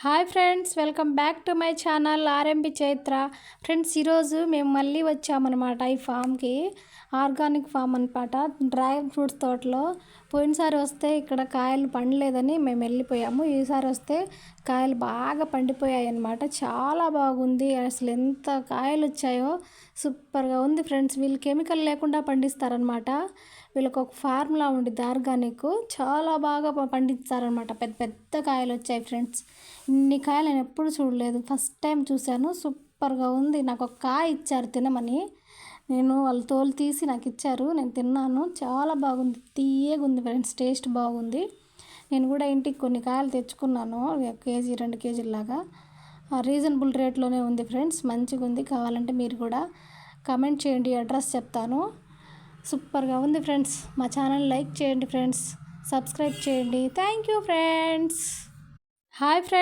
Hi friends, welcome back to my channel RMP Chaitra. Friends, ఈరోజు మేము మళ్ళీ వచ్చామన్నమాట ఈ ఫామ్కి. ఆర్గానిక్ ఫామ్ అనమాట, డ్రాగన్ ఫ్రూట్స్ తోటలో. పోయినసారి వస్తే ఇక్కడ కాయలు పండలేదని మేము వెళ్ళిపోయాము. ఈసారి వస్తే కాయలు బాగా పండిపోయాయి అన్నమాట. చాలా బాగుంది, అసలు ఎంత కాయలు వచ్చాయో సూపర్గా ఉంది ఫ్రెండ్స్. వీళ్ళు కెమికల్ లేకుండా పండిస్తారనమాట. వీళ్ళకి ఒక ఫార్ములా ఉండిద్ది ఆర్గానిక్, చాలా బాగా పండిస్తారనమాట. పెద్ద పెద్ద కాయలు వచ్చాయి ఫ్రెండ్స్. ఇన్ని కాయలు నేను ఎప్పుడు చూడలేదు, ఫస్ట్ టైం చూశాను. సూపర్గా ఉంది. నాకు ఒక కాయ ఇచ్చారు తినమని, వాళ్ళు తోలు తీసి నాకు ఇచ్చారు, నేను తిన్నాను. చాలా బాగుంది, తీయగా ఉంది ఫ్రెండ్స్, టేస్ట్ బాగుంది. నేను కూడా ఇంటికి కొన్ని కాయలు తెచ్చుకున్నాను, కేజీ 2 కేజీలాగా. రీజనబుల్ రేట్లోనే ఉంది ఫ్రెండ్స్, మంచిగా ఉంది. కావాలంటే మీరు కూడా కమెంట్ చేయండి, అడ్రస్ చెప్తాను. సూపర్గా ఉంది ఫ్రెండ్స్. మా ఛానల్ లైక్ చేయండి ఫ్రెండ్స్, సబ్స్క్రైబ్ చేయండి. Thank you friends. Hi friends.